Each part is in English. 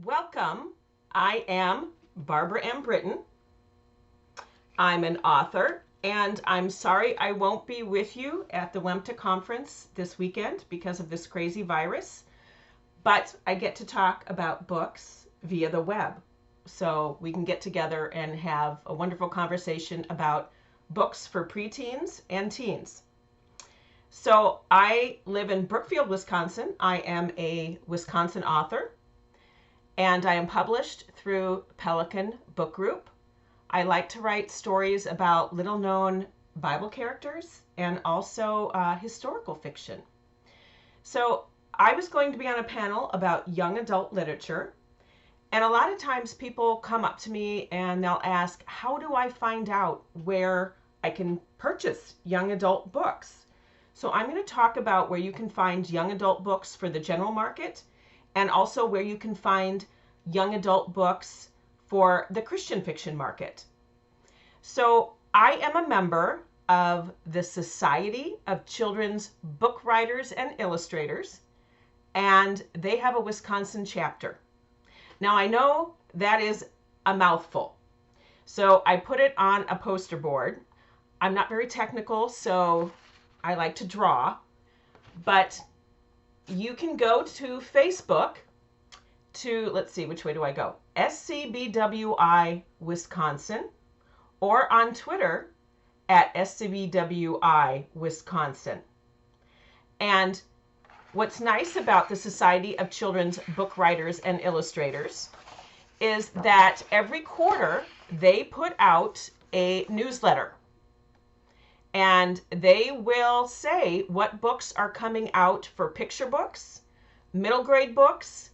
Welcome. I am Barbara M Britton. I'm an author, and I'm sorry I won't be with you at the WEMTA conference this weekend because of this crazy virus, but I get to talk about books via the web. So we can get together and have a wonderful conversation about books for preteens and teens. So I live in Brookfield, Wisconsin. I am a Wisconsin author, and I am published through Pelican Book Group. I like to write stories about little known Bible characters and also historical fiction. So I was going to be on a panel about young adult literature. And a lot of times people come up to me and they'll ask, how do I find out where I can purchase young adult books? So I'm going to talk about where you can find young adult books for the general market and also where you can find young adult books for the Christian fiction market. So I am a member of the Society of Children's Book Writers and Illustrators, and they have a Wisconsin chapter. Now I know that is a mouthful, so I put it on a poster board. I'm not very technical, so I like to draw, but you can go to Facebook to, let's see, which way do I go? SCBWI Wisconsin, or on Twitter at SCBWI Wisconsin. And what's nice about the Society of Children's Book Writers and Illustrators is that every quarter they put out a newsletter. And they will say what books are coming out for picture books, middle grade books,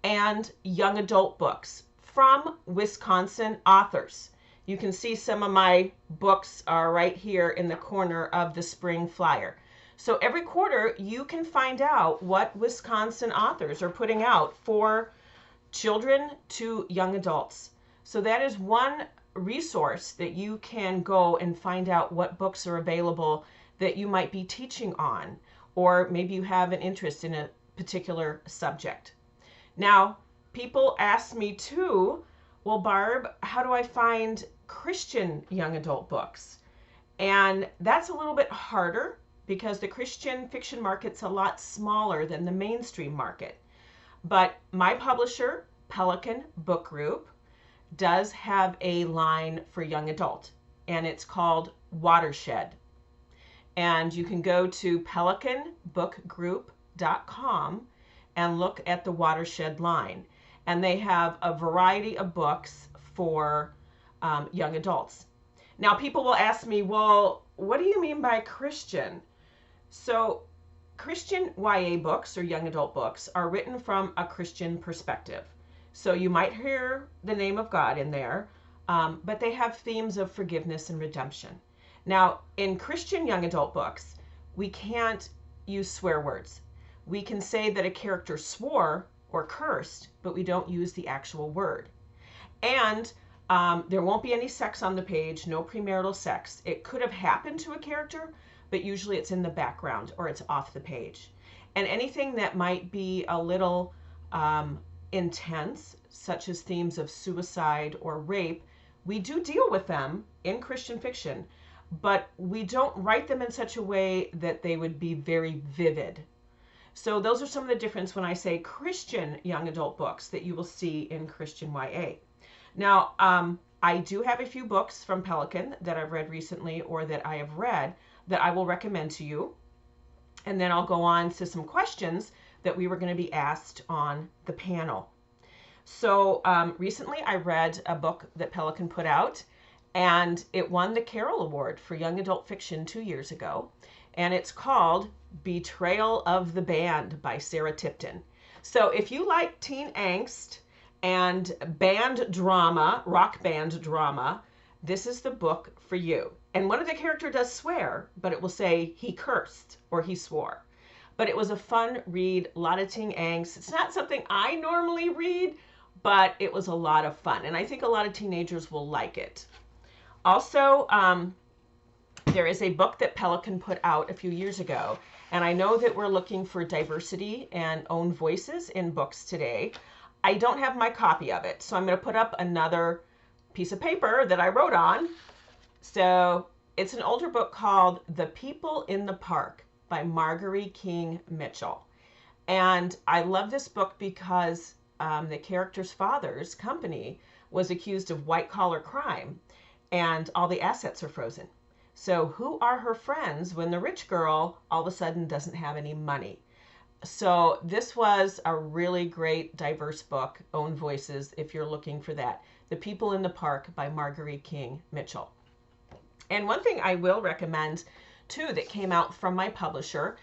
and young adult books from Wisconsin authors. You can see some of my books are right here in the corner of the spring flyer. So every quarter you can find out what Wisconsin authors are putting out for children to young adults. So that is one resource that you can go and find out what books are available that you might be teaching on, or maybe you have an interest in a particular subject. Now, people ask me too, well, Barb, how do I find Christian young adult books? And that's a little bit harder because the Christian fiction market's a lot smaller than the mainstream market. But my publisher, Pelican Book Group, does have a line for young adult, and it's called Watershed. And you can go to pelicanbookgroup.com and look at the Watershed line. And they have a variety of books for young adults. Now, people will ask me, well, what do you mean by Christian? So Christian YA books or young adult books are written from a Christian perspective. So you might hear the name of God in there, but they have themes of forgiveness and redemption. Now, in Christian young adult books, we can't use swear words. We can say that a character swore or cursed, but we don't use the actual word. And there won't be any sex on the page, no premarital sex. It could have happened to a character, but usually it's in the background or it's off the page. And anything that might be a little intense, such as themes of suicide or rape, we do deal with them in Christian fiction, but we don't write them in such a way that they would be very vivid. So those are some of the difference when I say Christian young adult books that you will see in Christian YA. Now, I do have a few books from Pelican that I've read recently or that I have read that I will recommend to you. And then I'll go on to some questions that we were going to be asked on the panel. So recently I read a book that Pelican put out, and it won the Carroll Award for Young Adult Fiction 2 years ago. And it's called Betrayal of the Band by Sarah Tipton. So if you like teen angst and band drama, rock band drama, this is the book for you. And one of the characters does swear, but it will say he cursed or he swore. But it was a fun read, a lot of teen angst. It's not something I normally read, but it was a lot of fun. And I think a lot of teenagers will like it. Also, there is a book that Pelican put out a few years ago. And I know that we're looking for diversity and own voices in books today. I don't have my copy of it, so I'm going to put up another piece of paper that I wrote on. So it's an older book called The People in the Park by Marguerite King Mitchell. And I love this book because the character's father's company was accused of white collar crime and all the assets are frozen. So who are her friends when the rich girl all of a sudden doesn't have any money? So this was a really great diverse book, Own Voices, if you're looking for that. The People in the Park by Marguerite King Mitchell. And one thing I will recommend too that came out from my publisher,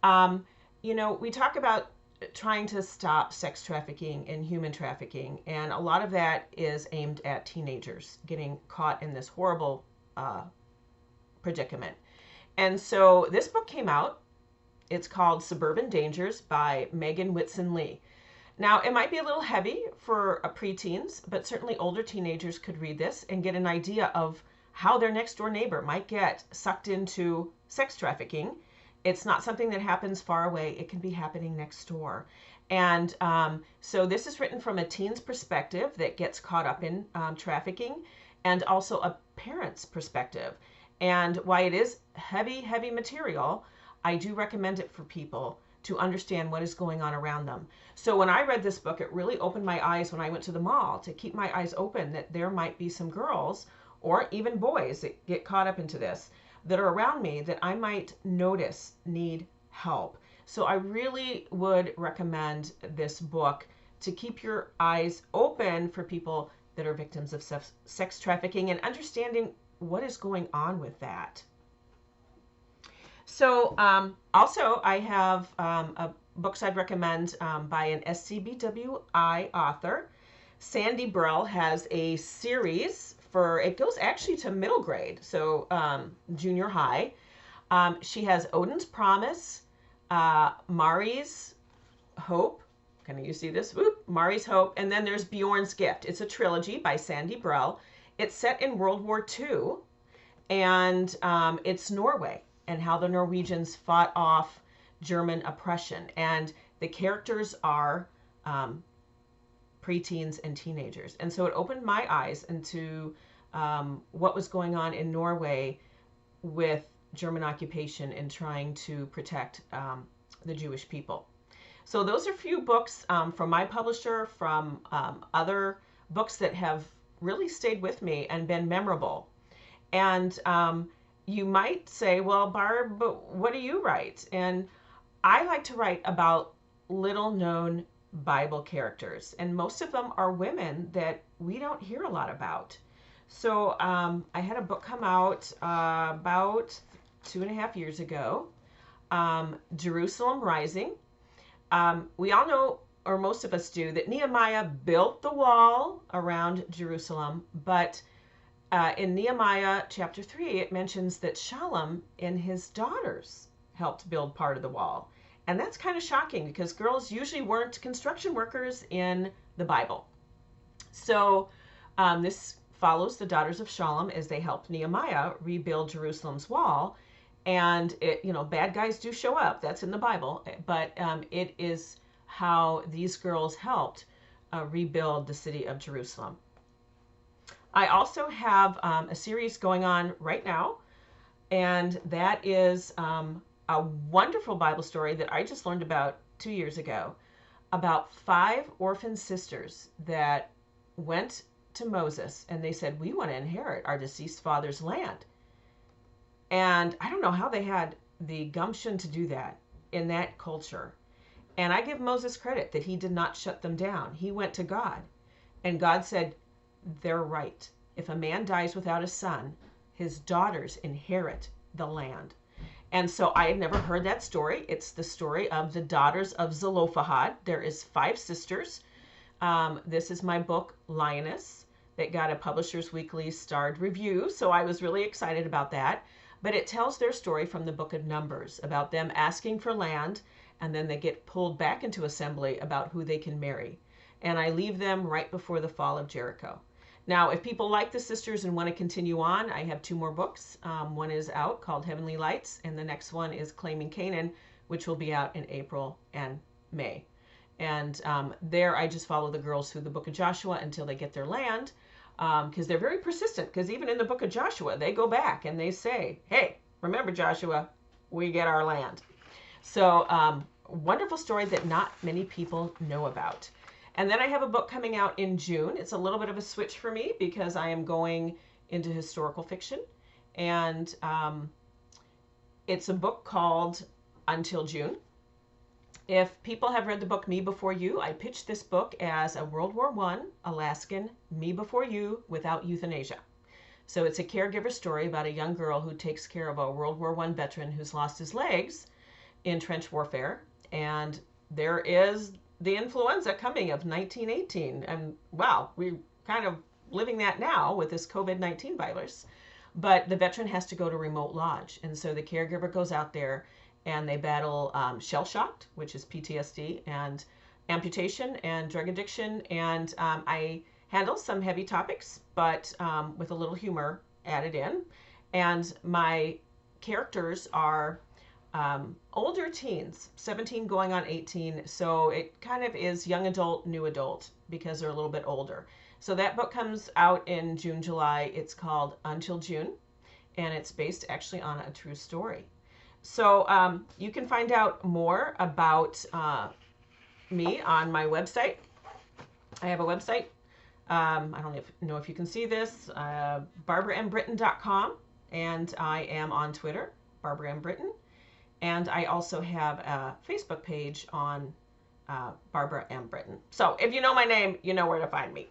we talk about trying to stop sex trafficking and human trafficking, and a lot of that is aimed at teenagers getting caught in this horrible predicament. And so this book came out. It's called Suburban Dangers by Megan Whitson Lee. Now, it might be a little heavy for preteens, but certainly older teenagers could read this and get an idea of how their next door neighbor might get sucked into sex trafficking. It's not something that happens far away. It can be happening next door. And so this is written from a teen's perspective that gets caught up in trafficking, and also a parent's perspective. And why it is heavy, heavy material, I do recommend it for people to understand what is going on around them. So when I read this book, it really opened my eyes when I went to the mall to keep my eyes open that there might be some girls or even boys that get caught up into this that are around me that I might notice need help. So I really would recommend this book to keep your eyes open for people that are victims of sex trafficking and understanding what is going on with that. So also I have books I'd recommend by an SCBWI author. Sandy Burrell has a series it goes actually to middle grade, so junior high. She has Odin's Promise, Mari's Hope. Can you see this? Whoop, Mari's Hope. And then there's Bjorn's Gift. It's a trilogy by Sandy Burrell. It's set in World War II, and it's Norway and how the Norwegians fought off German oppression. And the characters are preteens and teenagers. And so it opened my eyes into what was going on in Norway with German occupation and trying to protect the Jewish people. So those are a few books from my publisher, from other books that have really stayed with me and been memorable. And you might say, well, Barb, but what do you write? And I like to write about little known Bible characters, and most of them are women that we don't hear a lot about. So I had a book come out about 2.5 years ago, Jerusalem Rising. We all know, or most of us do, that Nehemiah built the wall around Jerusalem, but in Nehemiah chapter 3, it mentions that Shallum and his daughters helped build part of the wall. And that's kind of shocking because girls usually weren't construction workers in the Bible. So this follows the daughters of Shallum as they helped Nehemiah rebuild Jerusalem's wall. And bad guys do show up. That's in the Bible. But it is how these girls helped rebuild the city of Jerusalem. I also have a series going on right now, and that is a wonderful Bible story that I just learned about 2 years ago about 5 orphan sisters that went to Moses and they said, we want to inherit our deceased father's land. And I don't know how they had the gumption to do that in that culture. And I give Moses credit that he did not shut them down. He went to God, and God said, they're right. If a man dies without a son, his daughters inherit the land. And so I had never heard that story. It's the story of the daughters of Zelophehad. There is 5 sisters. This is my book, Lioness, that got a Publishers Weekly starred review. So I was really excited about that. But it tells their story from the book of Numbers about them asking for land, and then they get pulled back into assembly about who they can marry. And I leave them right before the fall of Jericho. Now, if people like the sisters and want to continue on, I have 2 more books. One is out called Heavenly Lights, and the next one is Claiming Canaan, which will be out in April and May. And there I just follow the girls through the book of Joshua until they get their land, because they're very persistent. Because even in the book of Joshua, they go back and they say, hey, remember Joshua, we get our land. So wonderful story that not many people know about. And then I have a book coming out in June. It's a little bit of a switch for me because I am going into historical fiction. And it's a book called Until June. If people have read the book Me Before You, I pitched this book as a World War I Alaskan Me Before You without euthanasia. So it's a caregiver story about a young girl who takes care of a World War I veteran who's lost his legs in trench warfare. And there is the influenza coming of 1918. And wow, we're kind of living that now with this COVID-19 virus. But the veteran has to go to remote lodge. And so the caregiver goes out there and they battle shell shocked, which is PTSD, and amputation and drug addiction. And I handle some heavy topics, but with a little humor added in. And my characters are older teens, 17 going on 18. So it kind of is young adult, new adult, because they're a little bit older. So that book comes out in June, July. It's called Until June, and it's based actually on a true story. So you can find out more about me on my website. I have a website. I don't know if you can see this, BarbaraMBritton.com, and I am on Twitter, Barbara M Britton, and I also have a Facebook page on Barbara M Britton. So if you know my name, you know where to find me.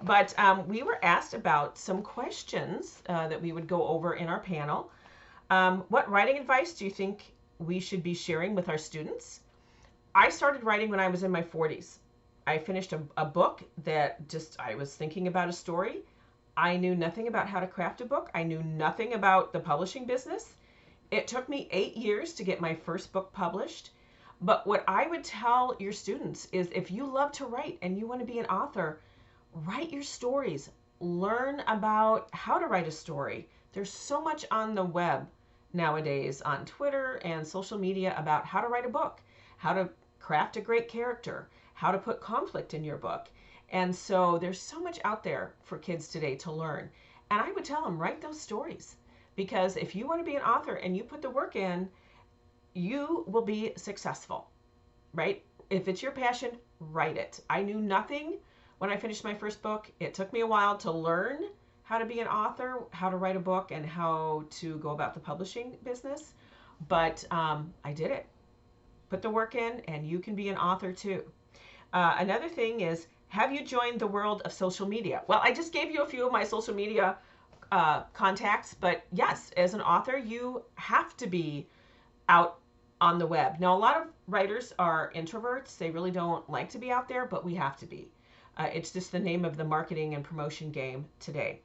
But we were asked about some questions that we would go over in our panel. What writing advice do you think we should be sharing with our students? I started writing when I was in my 40s. I finished a book that I was thinking about a story. I knew nothing about how to craft a book. I knew nothing about the publishing business. It took me 8 years to get my first book published. But what I would tell your students is if you love to write and you want to be an author, write your stories. Learn about how to write a story. There's so much on the web nowadays on Twitter and social media about how to write a book, how to craft a great character, how to put conflict in your book. And so there's so much out there for kids today to learn. And I would tell them, write those stories. Because if you want to be an author and you put the work in, you will be successful, right? If it's your passion, write it. I knew nothing when I finished my first book. It took me a while to learn how to be an author, how to write a book, and how to go about the publishing business. But I did it. Put the work in, and you can be an author too. Another thing is, have you joined the world of social media? Well, I just gave you a few of my social media contacts, but yes, as an author, you have to be out on the web. Now, a lot of writers are introverts. They really don't like to be out there, but we have to be. It's just the name of the marketing and promotion game today.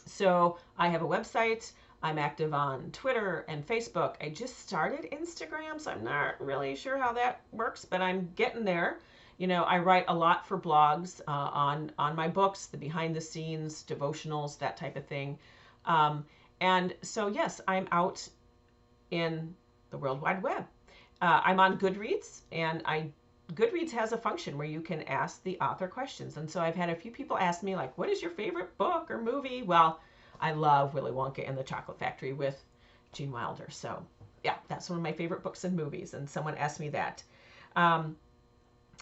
So I have a website. I'm active on Twitter and Facebook. I just started Instagram, so I'm not really sure how that works, but I'm getting there. You know, I write a lot for blogs on my books, the behind the scenes, devotionals, that type of thing. And so, yes, I'm out in the World Wide Web. I'm on Goodreads, and Goodreads has a function where you can ask the author questions. And so I've had a few people ask me, like, what is your favorite book or movie? Well, I love Willy Wonka and the Chocolate Factory with Gene Wilder. So, yeah, that's one of my favorite books and movies. And someone asked me that.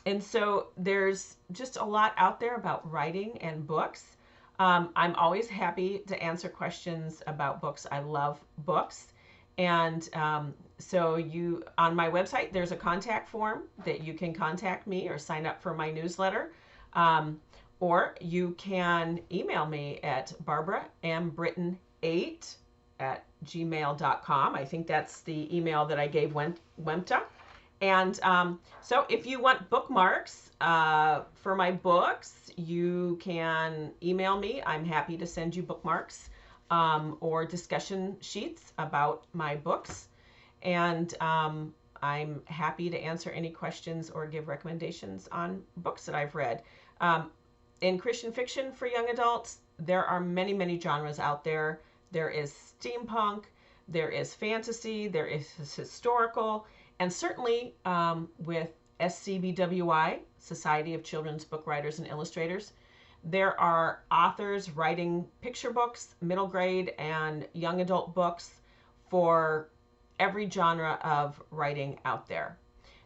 And so there's just a lot out there about writing and books. I'm always happy to answer questions about books. I love books. And so on my website, there's a contact form that you can contact me or sign up for my newsletter. Or you can email me at barbaramBritton8@gmail.com. I think that's the email that I gave Wemta. And so if you want bookmarks for my books, you can email me. I'm happy to send you bookmarks or discussion sheets about my books. And I'm happy to answer any questions or give recommendations on books that I've read. In Christian fiction for young adults, there are many, many genres out there. There is steampunk, there is fantasy, there is historical, and certainly with SCBWI, Society of Children's Book Writers and Illustrators. There are authors writing picture books, middle grade and young adult books for every genre of writing out there.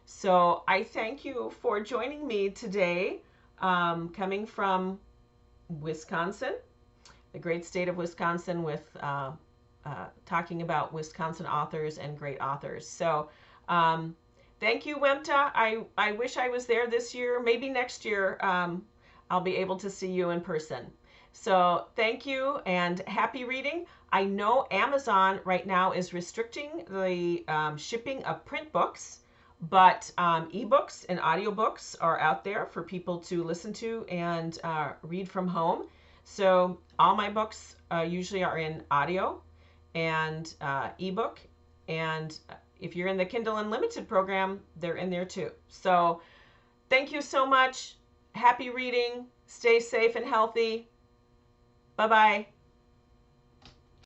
So I thank you for joining me today, coming from Wisconsin, the great state of Wisconsin, with talking about Wisconsin authors and great authors. So thank you, WEMTA. I wish I was there this year. Maybe next year I'll be able to see you in person. So thank you and happy reading. I know Amazon right now is restricting the shipping of print books, but ebooks and audiobooks are out there for people to listen to and read from home. So all my books usually are in audio and ebook, and if you're in the Kindle Unlimited program, they're in there too. So thank you so much. Happy reading. Stay safe and healthy. Bye-bye.